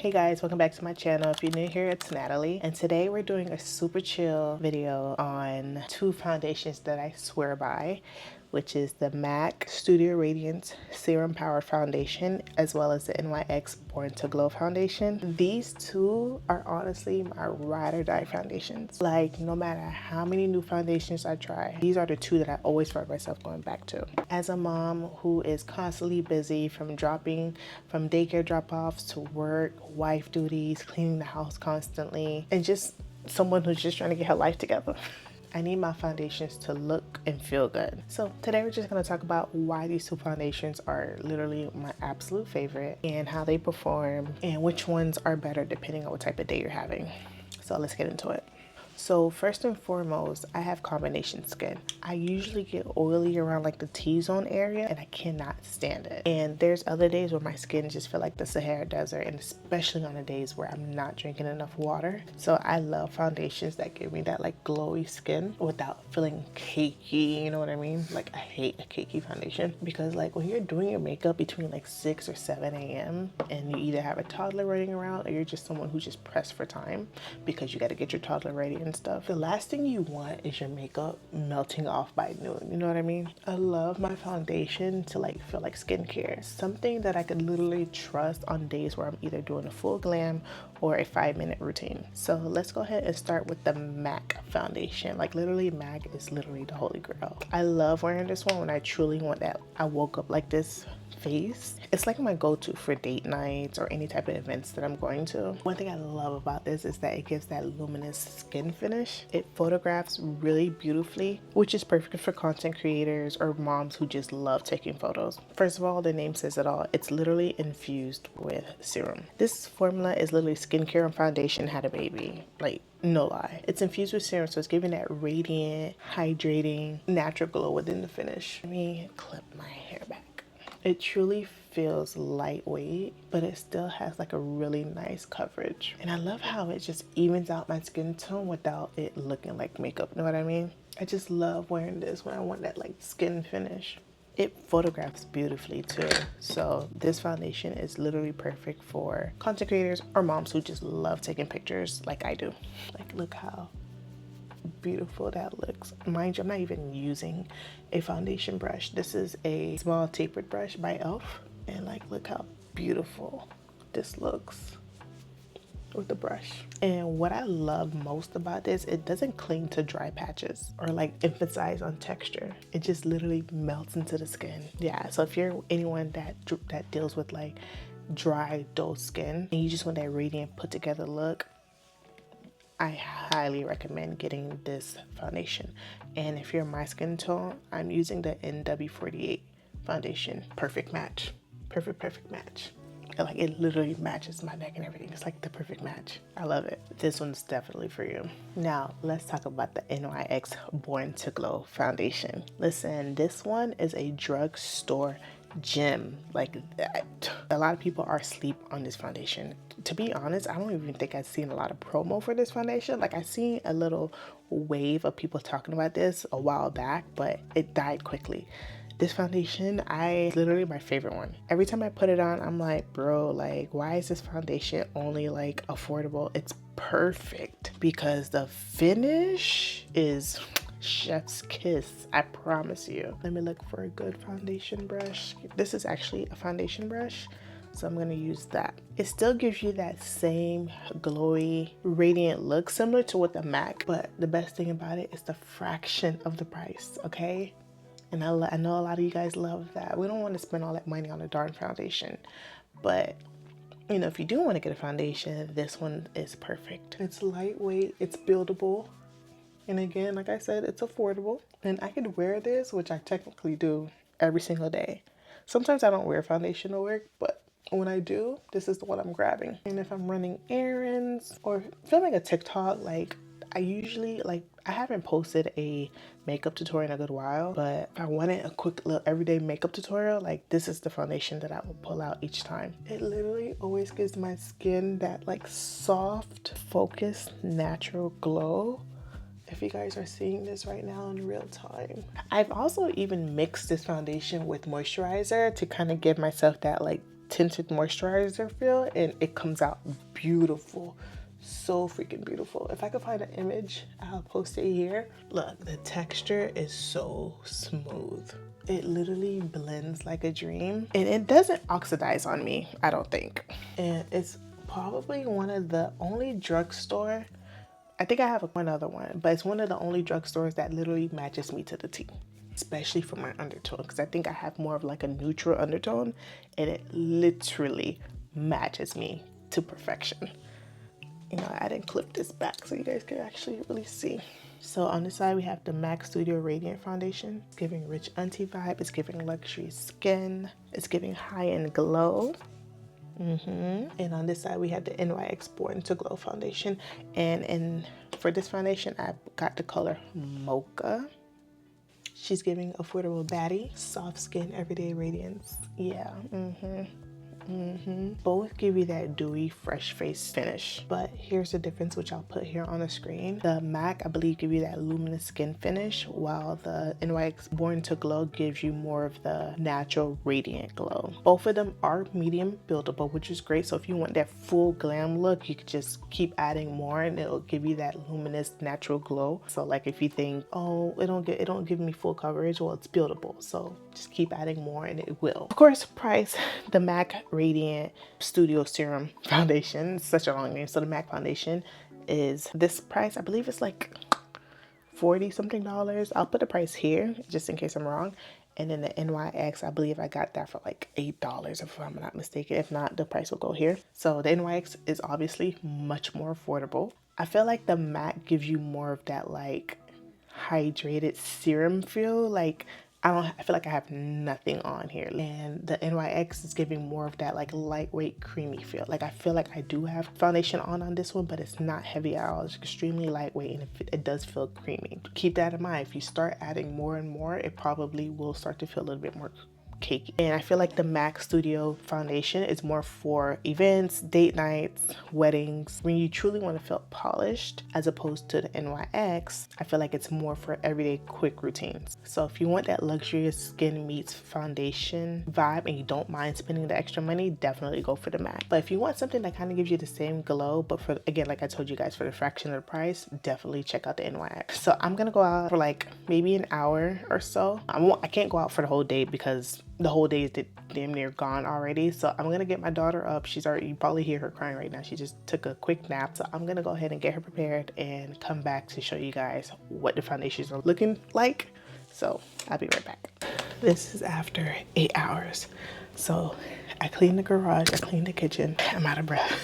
Hey guys, welcome back to my channel. If you're new here, it's Natalie, and today we're doing a super chill video on two foundations that I swear by, which is the MAC Studio Radiance Serum-Powered Foundation as well as the NYX Born to Glow Foundation. These two are honestly my ride or die foundations. Like, no matter how many new foundations I try, these are the two that I always find myself going back to. As a mom who is constantly busy from daycare drop-offs to work, wife duties, cleaning the house constantly, and just someone who's just trying to get her life together, I need my foundations to look and feel good. So today we're just going to talk about why these two foundations are literally my absolute favorite and how they perform and which ones are better depending on what type of day you're having. So let's get into it. So first and foremost, I have combination skin. I usually get oily around like the T-zone area and I cannot stand it. And there's other days where my skin just feel like the Sahara Desert, and especially on the days where I'm not drinking enough water. So I love foundations that give me that like glowy skin without feeling cakey, you know what I mean? Like I hate a cakey foundation because like when you're doing your makeup between like 6 or 7 a.m. and you either have a toddler running around or you're just someone who's just pressed for time because you got to get your toddler ready and stuff, the last thing you want is your makeup melting off by noon, you know what I mean? I love my foundation to like feel like skincare, something that I could literally trust on days where I'm either doing a full glam or a 5-minute routine. So let's go ahead and start with the MAC foundation. Like literally MAC is literally the holy grail. I love wearing this one when I truly want that I woke up like this face. It's like my go-to for date nights or any type of events that I'm going to. One thing I love about this is that it gives that luminous skin finish. It photographs really beautifully, which is perfect for content creators or moms who just love taking photos. First of all, the name says it all. It's literally infused with serum. This formula is literally skincare and foundation had a baby. Like, no lie. It's infused with serum, so it's giving that radiant, hydrating, natural glow within the finish. Let me clip my hair back. It truly feels lightweight, but it still has like a really nice coverage. And I love how it just evens out my skin tone without it looking like makeup, know what I mean? I just love wearing this when I want that like skin finish. It photographs beautifully too. So this foundation is literally perfect for content creators or moms who just love taking pictures like I do. Like, look how beautiful that looks. Mind you, I'm not even using a foundation brush. This is a small tapered brush by e.l.f. and like look how beautiful this looks with the brush. And what I love most about this, it doesn't cling to dry patches or like emphasize on texture. It just literally melts into the skin. Yeah, so if you're anyone that deals with like dry, dull skin and you just want that radiant put together look, I highly recommend getting this foundation. And if you're my skin tone, I'm using the NW48 foundation. Perfect match. Perfect match. Like it literally matches my neck and everything. It's like the perfect match. I love it. This one's definitely for you. Now let's talk about the NYX Born to Glow foundation. Listen, this one is a drugstore gem. Like, a lot of people are asleep on this foundation. To be honest, I don't even think I've seen a lot of promo for this foundation. Like, I seen a little wave of people talking about this a while back, but it died quickly. This foundation, literally my favorite one. Every time I put it on, I'm like, bro, like, why is this foundation only like affordable? It's perfect because the finish is chef's kiss, I promise you. Let me look for a good foundation brush. This is actually a foundation brush, so I'm gonna use that. It still gives you that same glowy, radiant look, similar to what the MAC, but the best thing about it is the fraction of the price, okay? And I know a lot of you guys love that. We don't want to spend all that money on a darn foundation, but you know, if you do want to get a foundation, this one is perfect. It's lightweight, it's buildable. And again, like I said, it's affordable. And I could wear this, which I technically do every single day. Sometimes I don't wear foundation to work, but when I do, this is the one I'm grabbing. And if I'm running errands or filming a TikTok, like I haven't posted a makeup tutorial in a good while, but if I wanted a quick little everyday makeup tutorial, like this is the foundation that I will pull out each time. It literally always gives my skin that like soft, focused, natural glow. If you guys are seeing this right now in real time. I've also even mixed this foundation with moisturizer to kind of give myself that like tinted moisturizer feel, and it comes out beautiful. So freaking beautiful. If I could find an image, I'll post it here. Look, the texture is so smooth. It literally blends like a dream, and it doesn't oxidize on me, I don't think. And it's probably one of the only drugstore, I think I have one other one, but it's one of the only drugstores that literally matches me to the T, especially for my undertone, because I think I have more of like a neutral undertone, and it literally matches me to perfection. You know, I didn't clip this back so you guys can actually really see. So on this side, we have the MAC Studio Radiant Foundation. It's giving rich auntie vibe. It's giving luxury skin. It's giving high-end glow. And on this side, we have the NYX Born to Glow Foundation. And for this foundation, I got the color Mocha. She's giving affordable baddie, soft skin, everyday radiance. Yeah. Both give you that dewy, fresh face finish, but here's the difference, which I'll put here on the screen. The MAC, I believe, give you that luminous skin finish, while the NYX Born to Glow gives you more of the natural radiant glow. Both of them are medium buildable, which is great. So if you want that full glam look, you could just keep adding more and it'll give you that luminous natural glow. So like if you think, oh, it don't give me full coverage, well, it's buildable, so just keep adding more and it will. Of course, price, the MAC Radiant Studio Serum Foundation, such a long name. So the MAC foundation is this price. I believe it's like $40 something. I'll put the price here just in case I'm wrong. And then the NYX, I believe I got that for like $8 if I'm not mistaken. If not, the price will go here. So the NYX is obviously much more affordable. I feel like the MAC gives you more of that like hydrated serum feel. Like I feel like I have nothing on here. And the NYX is giving more of that like lightweight creamy feel. Like I feel like I do have foundation on this one, but it's not heavy at all. It's extremely lightweight, and it does feel creamy. Keep that in mind. If you start adding more and more, it probably will start to feel a little bit more cakey. And I feel like the MAC Studio foundation is more for events, date nights, weddings, when you truly want to feel polished, as opposed to the NYX. I feel like it's more for everyday quick routines. So if you want that luxurious skin meets foundation vibe and you don't mind spending the extra money, definitely go for the MAC. But if you want something that kind of gives you the same glow, but for, again, like I told you guys, for the fraction of the price, definitely check out the NYX. So I'm gonna go out for like maybe an hour or so. I can't go out for the whole day because the whole day is damn near gone already. So I'm gonna get my daughter up. She's already, you probably hear her crying right now. She just took a quick nap. So I'm gonna go ahead and get her prepared and come back to show you guys what the foundations are looking like. So I'll be right back. This is after 8 hours. So I cleaned the garage, I cleaned the kitchen. I'm out of breath.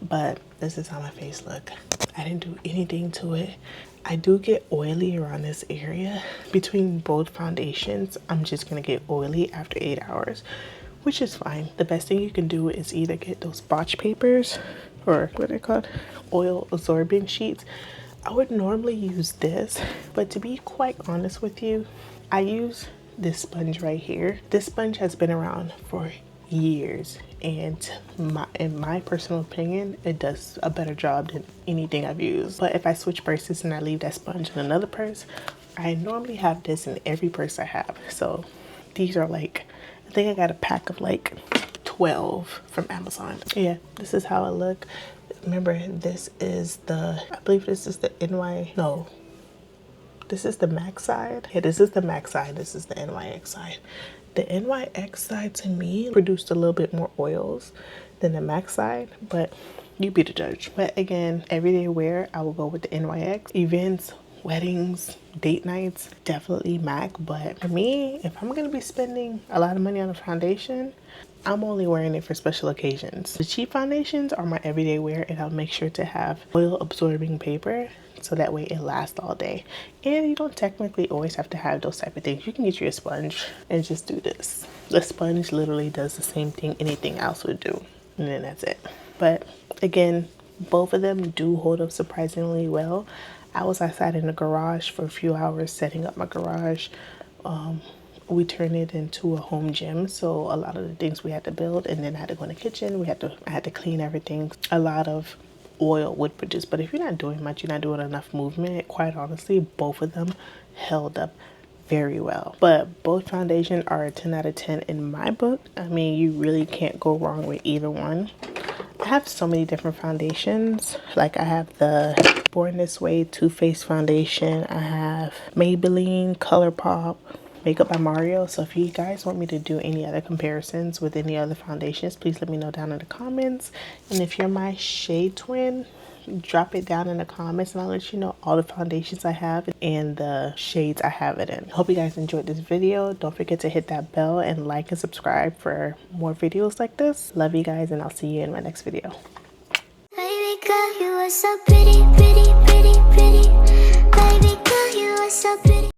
But this is how my face look. I didn't do anything to it. I do get oily around this area. Between both foundations, I'm just gonna get oily after 8 hours, which is fine. The best thing you can do is either get those botch papers, or what are they called? Oil absorbing sheets. I would normally use this, but to be quite honest with you, I use this sponge right here. This sponge has been around for years, and in my personal opinion, it does a better job than anything I've used. But if I switch purses and I leave that sponge in another purse, I normally have this in every purse I have. So these are like, I think I got a pack of like 12 from Amazon. Yeah, this is how it look. Remember, this is the, I believe this is the this is the MAC side. Yeah, this is the MAC side. This is the NYX side. The NYX side to me produced a little bit more oils than the MAC side, but you be the judge. But again, everyday wear, I will go with the NYX. Events, weddings, date nights, definitely MAC. But for me, if I'm gonna be spending a lot of money on a foundation, I'm only wearing it for special occasions. The cheap foundations are my everyday wear, and I'll make sure to have oil absorbing paper so that way it lasts all day. And you don't technically always have to have those type of things. You can get you a sponge and just do this. The sponge literally does the same thing anything else would do, and then that's it. But again, both of them do hold up surprisingly well. I was outside in the garage for a few hours setting up my garage. We turned it into a home gym, so a lot of the things we had to build, and then I had to go in the kitchen. I had to clean everything. A lot of oil would produce, but if you're not doing much, you're not doing enough movement, quite honestly, both of them held up very well. But both foundations are a 10 out of 10 in my book. I mean, you really can't go wrong with either one. I have so many different foundations. Like I have the Born This Way Too Faced foundation. I have Maybelline ColourPop Makeup by Mario. So if you guys want me to do any other comparisons with any other foundations, please let me know down in the comments. And if you're my shade twin, drop it down in the comments and I'll let you know all the foundations I have and the shades I have it in. Hope you guys enjoyed this video. Don't forget to hit that bell and like and subscribe for more videos like this. Love you guys and I'll see you in my next video. Baby girl, you are so pretty, pretty, pretty, pretty. Baby girl, you are so pretty.